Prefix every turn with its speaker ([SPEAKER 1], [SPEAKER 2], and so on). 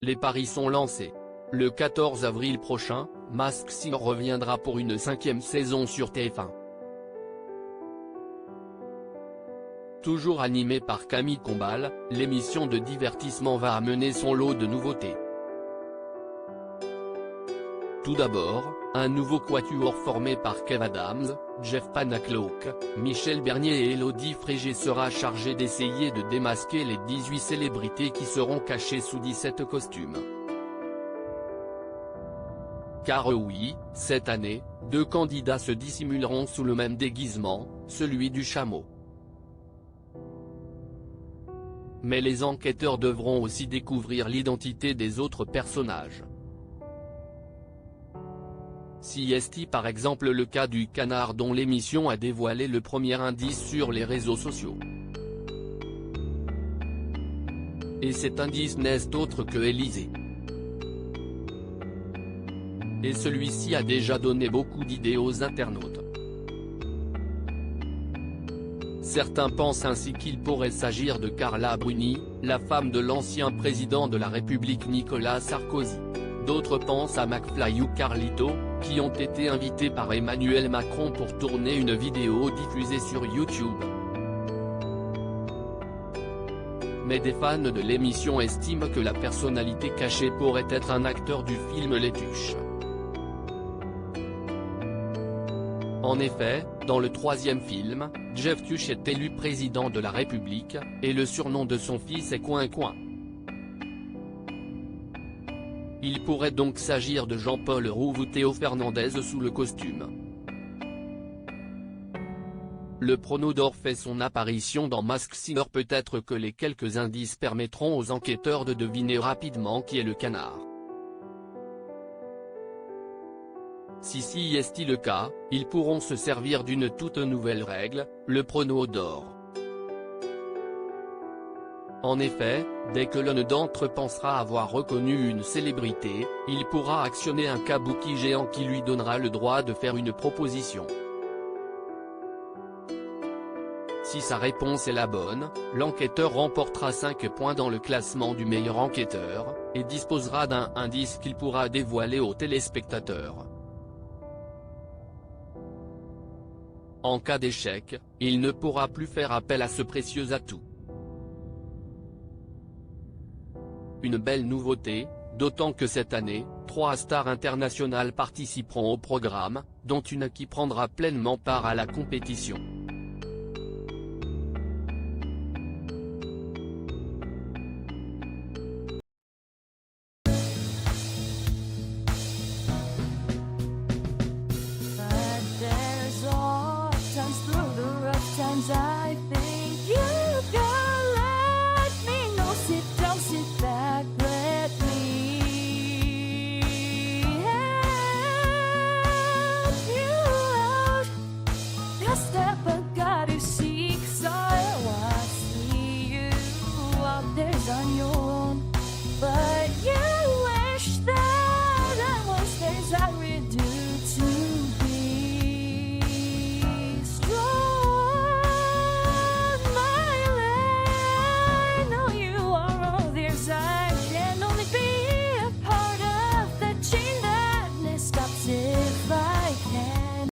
[SPEAKER 1] Les paris sont lancés. Le 14 avril prochain, Masked Singer reviendra pour une 5e saison sur TF1. Toujours animée par Camille Combal, l'émission de divertissement va amener son lot de nouveautés. Tout d'abord, un nouveau quatuor formé par Kev Adams, Jeff Panacloak, Michel Bernier et Élodie Frégé sera chargé d'essayer de démasquer les 18 célébrités qui seront cachées sous 17 costumes. Car oui, cette année, 2 candidats se dissimuleront sous le même déguisement, celui du chameau. Mais les enquêteurs devront aussi découvrir l'identité des autres personnages. Si est par exemple le cas du canard dont l'émission a dévoilé le premier indice sur les réseaux sociaux. Et cet indice n'est autre que Élysée. Et celui-ci a déjà donné beaucoup d'idées aux internautes. Certains pensent ainsi qu'il pourrait s'agir de Carla Bruni, la femme de l'ancien président de la République Nicolas Sarkozy. D'autres pensent à McFly ou Carlito, qui ont été invités par Emmanuel Macron pour tourner une vidéo diffusée sur YouTube. Mais des fans de l'émission estiment que la personnalité cachée pourrait être un acteur du film Les Tuches. En effet, dans le 3e film, Jeff Tuche est élu président de la République, et le surnom de son fils est Coin Coin. Il pourrait donc s'agir de Jean-Paul Rouve ou Théo Fernandez sous le costume. Le Prono d'or fait son apparition dans Masked Singer. Peut-être que les quelques indices permettront aux enquêteurs de deviner rapidement qui est le canard. Si est le cas, ils pourront se servir d'une toute nouvelle règle, le Prono d'or. En effet, dès que l'un d'entre eux pensera avoir reconnu une célébrité, il pourra actionner un kabuki géant qui lui donnera le droit de faire une proposition. Si sa réponse est la bonne, l'enquêteur remportera 5 points dans le classement du meilleur enquêteur, et disposera d'un indice qu'il pourra dévoiler aux téléspectateurs. En cas d'échec, il ne pourra plus faire appel à ce précieux atout. Une belle nouveauté, d'autant que cette année, 3 stars internationales participeront au programme, dont une qui prendra pleinement part à la compétition.
[SPEAKER 2] Times